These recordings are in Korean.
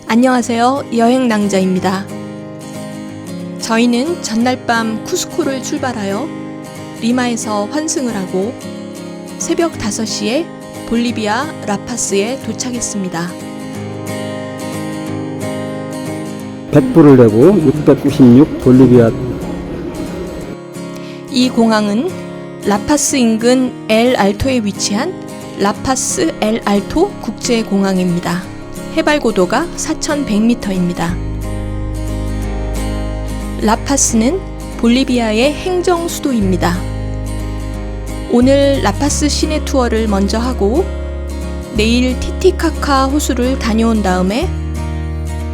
안녕하세요. 여행낭자입니다. 저희는 전날 밤 쿠스코를 출발하여 리마에서 환승을 하고 새벽 5시에 볼리비아 라파스에 도착했습니다. 100불을 내고 696 볼리비아. 이 공항은 라파스 인근 엘 알토에 위치한 라파스 엘 알토 국제공항입니다. 해발 고도가 4,100m입니다. 라파스는 볼리비아의 행정 수도입니다. 오늘 라파스 시내 투어를 먼저 하고 내일 티티카카 호수를 다녀온 다음에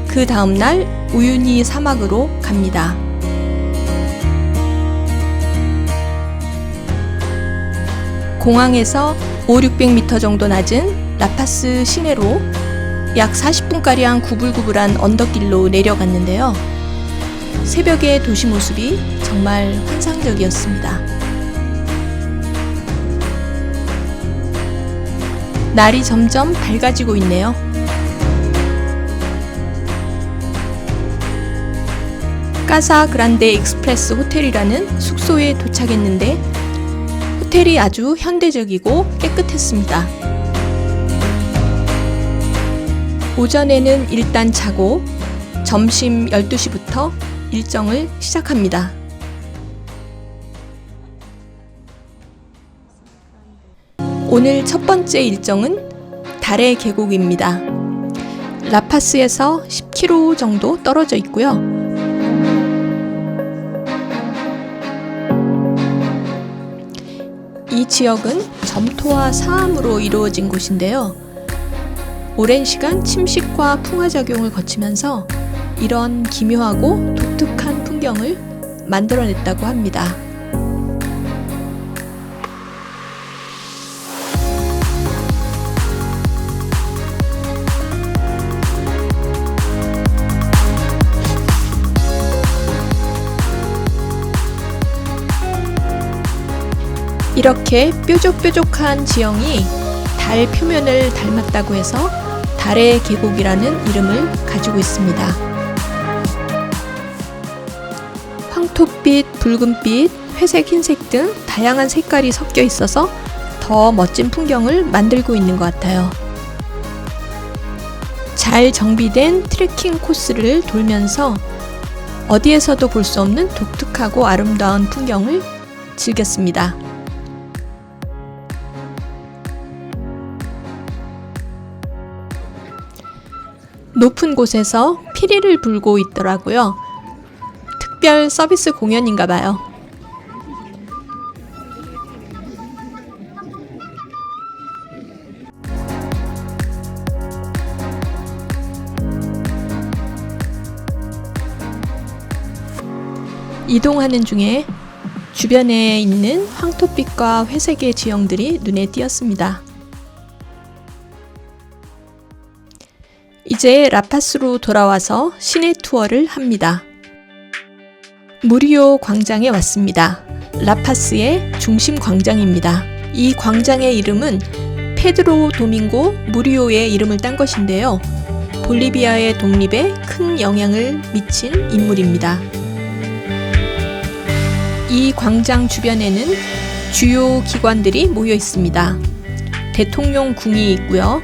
그 다음날 우유니 사막으로 갑니다. 공항에서 500-600m 정도 낮은 라파스 시내로 약 40분가량 구불구불한 언덕길로 내려갔는데요. 새벽의 도시 모습이 정말 환상적이었습니다. 날이 점점 밝아지고 있네요. 까사 그란데 익스프레스 호텔이라는 숙소에 도착했는데 호텔이 아주 현대적이고 깨끗했습니다. 오전에는 일단 자고 점심 12시부터 일정을 시작합니다. 오늘 첫 번째 일정은 달의 계곡입니다. 라파스에서 10km 정도 떨어져 있고요. 이 지역은 점토와 사암으로 이루어진 곳인데요. 오랜 시간 침식과 풍화작용을 거치면서 이런 기묘하고 독특한 풍경을 만들어냈다고 합니다. 이렇게 뾰족뾰족한 지형이 달 표면을 닮았다고 해서 달의 계곡이라는 이름을 가지고 있습니다. 황토빛, 붉은빛, 회색, 흰색 등 다양한 색깔이 섞여 있어서 더 멋진 풍경을 만들고 있는 것 같아요. 잘 정비된 트레킹 코스를 돌면서 어디에서도 볼 수 없는 독특하고 아름다운 풍경을 즐겼습니다. 높은 곳에서 피리를 불고 있더라고요. 특별 서비스 공연인가 봐요. 이동하는 중에 주변에 있는 황토빛과 회색의 지형들이 눈에 띄었습니다. 이제 라파스로 돌아와서 시내 투어를 합니다. 무리오 광장에 왔습니다. 라파스의 중심 광장입니다. 이 광장의 이름은 페드로 도밍고 무리오의 이름을 딴 것인데요. 볼리비아의 독립에 큰 영향을 미친 인물입니다. 이 광장 주변에는 주요 기관들이 모여 있습니다. 대통령궁이 있고요.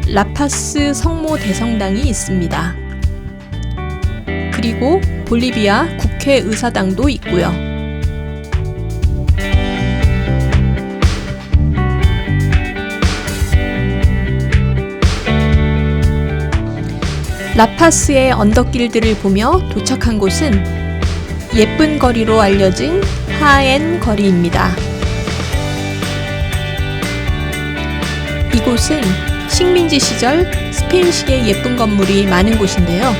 라파스 성모 대성당이 있습니다. 그리고 볼리비아 국회의사당도 있고요. 라파스의 언덕길들을 보며 도착한 곳은 예쁜 거리로 알려진 하엔 거리입니다. 이곳은 식민지 시절 스페인식의 예쁜 건물이 많은 곳인데요.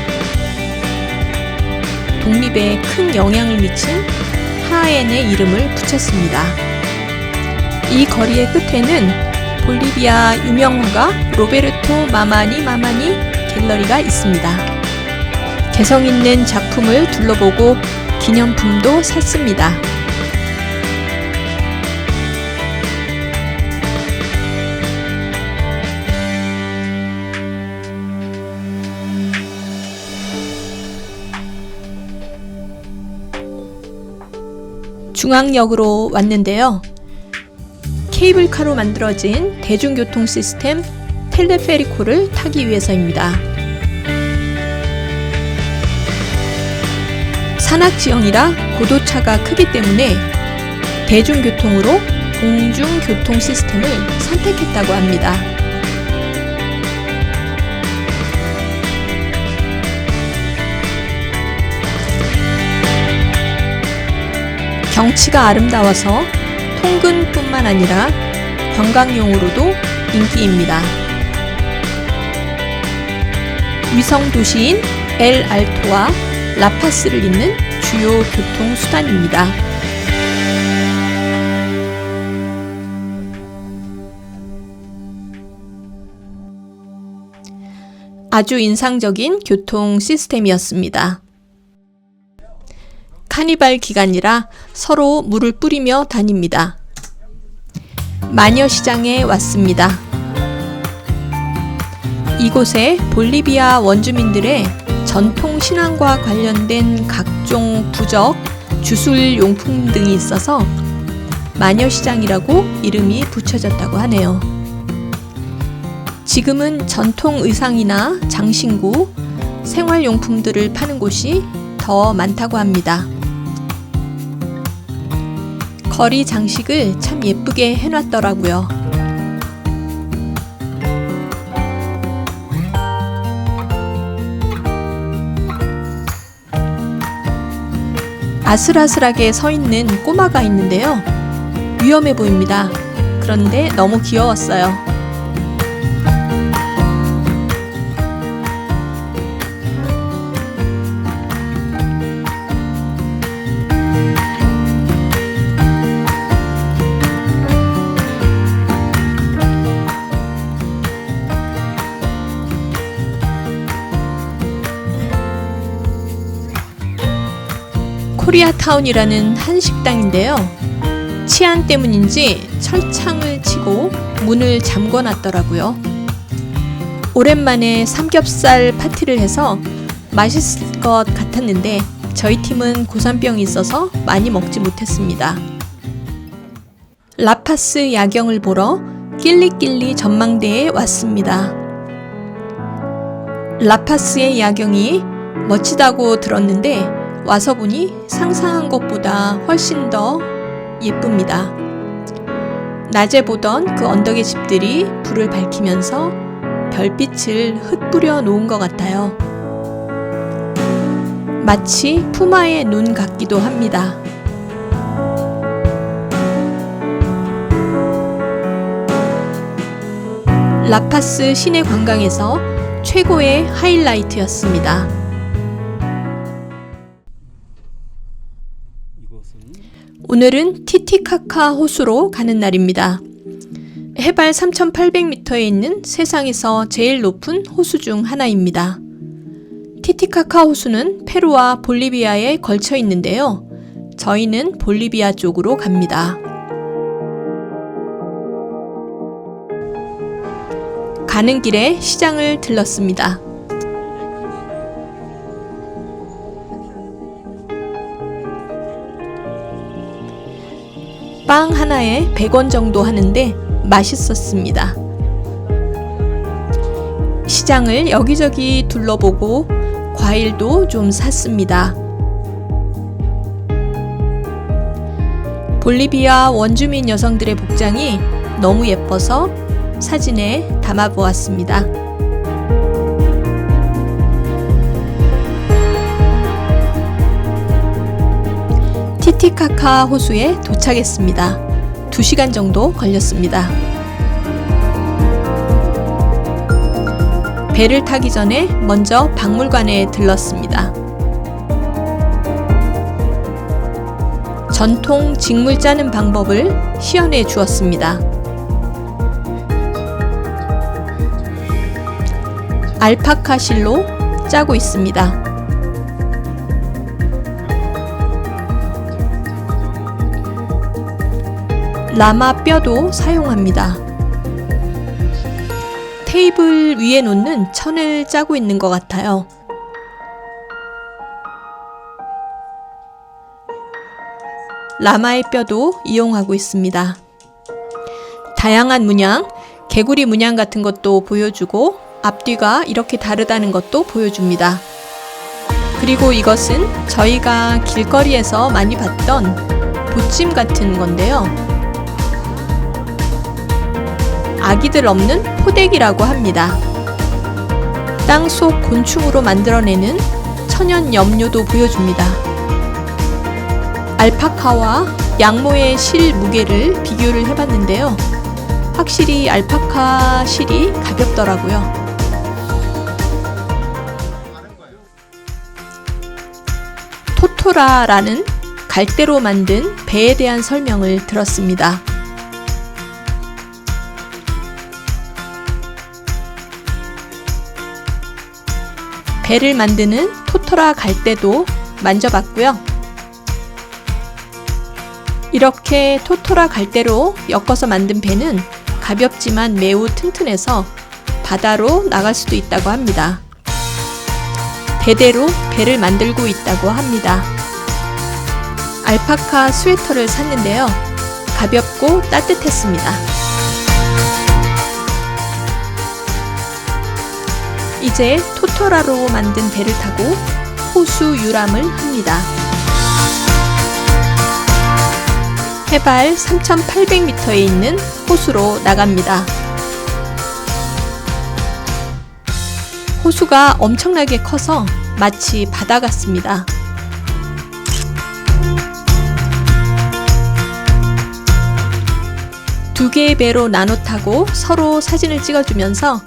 독립에 큰 영향을 미친 하엔의 이름을 붙였습니다. 이 거리의 끝에는 볼리비아 유명화가 로베르토 마마니 갤러리가 있습니다. 개성 있는 작품을 둘러보고 기념품도 샀습니다. 중앙역으로 왔는데요. 케이블카로 만들어진 대중교통 시스템 텔레페리코를 타기 위해서입니다. 산악지형이라 고도차가 크기 때문에 대중교통으로 공중교통 시스템을 선택했다고 합니다. 경치가 아름다워서 통근뿐만 아니라 관광용으로도 인기입니다. 위성 도시인 엘 알토와 라파스를 잇는 주요 교통수단입니다. 아주 인상적인 교통 시스템이었습니다. 카니발 기간이라 서로 물을 뿌리며 다닙니다. 마녀시장에 왔습니다. 이곳에 볼리비아 원주민들의 전통 신앙과 관련된 각종 부적, 주술용품 등이 있어서 마녀시장이라고 이름이 붙여졌다고 하네요. 지금은 전통 의상이나 장신구, 생활용품들을 파는 곳이 더 많다고 합니다. 거리 장식을 참 예쁘게 해놨더라고요. 아슬아슬하게 서 있는 꼬마가 있는데요. 위험해 보입니다. 그런데 너무 귀여웠어요. 코리아타운이라는 한식당인데요. 치안 때문인지 철창을 치고 문을 잠궈 놨더라고요. 오랜만에 삼겹살 파티를 해서 맛있을 것 같았는데 저희 팀은 고산병이 있어서 많이 먹지 못했습니다. 라파스 야경을 보러 낄리낄리 전망대에 왔습니다. 라파스의 야경이 멋지다고 들었는데 와서 보니 상상한 것보다 훨씬 더 예쁩니다. 낮에 보던 그 언덕의 집들이 불을 밝히면서 별빛을 흩뿌려 놓은 것 같아요. 마치 푸마의 눈 같기도 합니다. 라파스 시내 관광에서 최고의 하이라이트였습니다. 오늘은 티티카카 호수로 가는 날입니다. 해발 3,800m에 있는 세상에서 제일 높은 호수 중 하나입니다. 티티카카 호수는 페루와 볼리비아에 걸쳐 있는데요. 저희는 볼리비아 쪽으로 갑니다. 가는 길에 시장을 들렀습니다. 빵 하나에 100원 정도 하는데 맛있었습니다. 시장을 여기저기 둘러보고 과일도 좀 샀습니다. 볼리비아 원주민 여성들의 복장이 너무 예뻐서 사진에 담아보았습니다. 티티카카 호수에 도착했습니다. 2시간 정도 걸렸습니다. 배를 타기 전에 먼저 박물관에 들렀습니다. 전통 직물 짜는 방법을 시연해 주었습니다. 알파카 실로 짜고 있습니다. 라마 뼈도 사용합니다. 테이블 위에 놓는 천을 짜고 있는 것 같아요. 라마의 뼈도 이용하고 있습니다. 다양한 문양, 개구리 문양 같은 것도 보여주고 앞뒤가 이렇게 다르다는 것도 보여줍니다. 그리고 이것은 저희가 길거리에서 많이 봤던 보찜 같은 건데요. 아기들 없는 포대기라고 합니다. 땅속 곤충으로 만들어내는 천연 염료도 보여줍니다. 알파카와 양모의 실 무게를 비교를 해봤는데요. 확실히 알파카 실이 가볍더라고요. 토토라라는 갈대로 만든 배에 대한 설명을 들었습니다. 배를 만드는 토토라 갈대도 만져봤고요. 이렇게 토토라 갈대로 엮어서 만든 배는 가볍지만 매우 튼튼해서 바다로 나갈 수도 있다고 합니다. 대대로 배를 만들고 있다고 합니다. 알파카 스웨터를 샀는데요. 가볍고 따뜻했습니다. 이제 토토라로 만든 배를 타고 호수 유람을 합니다. 해발 3,800m에 있는 호수로 나갑니다. 호수가 엄청나게 커서 마치 바다 같습니다. 두 개의 배로 나눠 타고 서로 사진을 찍어주면서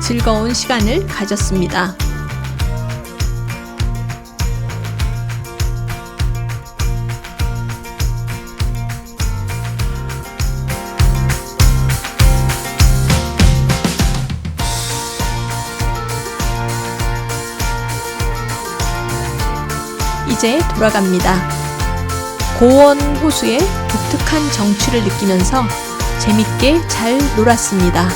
즐거운 시간을 가졌습니다. 이제 돌아갑니다. 고원 호수의 독특한 정취를 느끼면서 재밌게 잘 놀았습니다.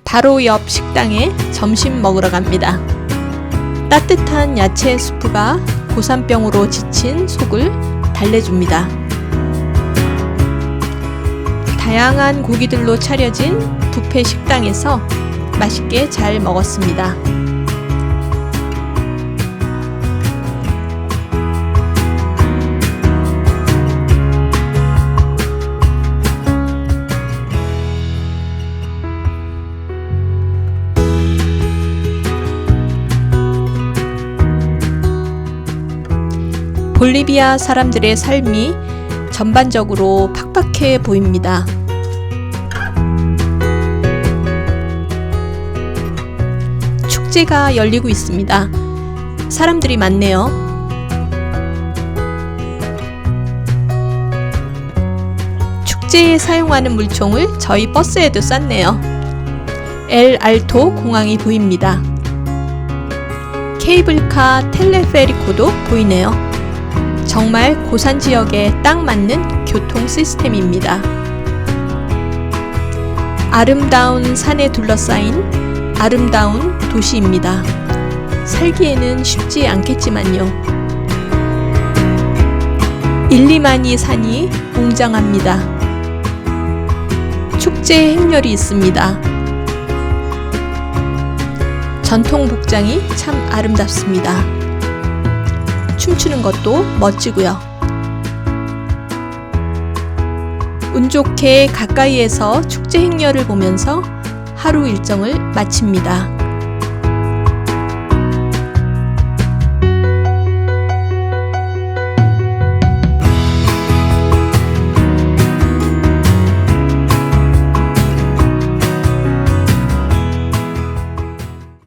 바로 옆 식당에 점심 먹으러 갑니다. 따뜻한 야채 수프가 고산병으로 지친 속을 달래줍니다. 다양한 고기들로 차려진 뷔페 식당에서 맛있게 잘 먹었습니다. 볼리비아 사람들의 삶이 전반적으로 팍팍해 보입니다. 축제가 열리고 있습니다. 사람들이 많네요. 축제에 사용하는 물총을 저희 버스에도 쌌네요. 엘 알토 공항이 보입니다. 케이블카 텔레페리코도 보이네요. 정말 고산 지역에 딱 맞는 교통 시스템입니다. 아름다운 산에 둘러싸인 아름다운 도시입니다. 살기에는 쉽지 않겠지만요. 일리마니 산이 웅장합니다. 축제 행렬이 있습니다. 전통 복장이 참 아름답습니다. 춤추는 것도 멋지고요. 운 좋게 가까이에서 축제 행렬을 보면서 하루 일정을 마칩니다.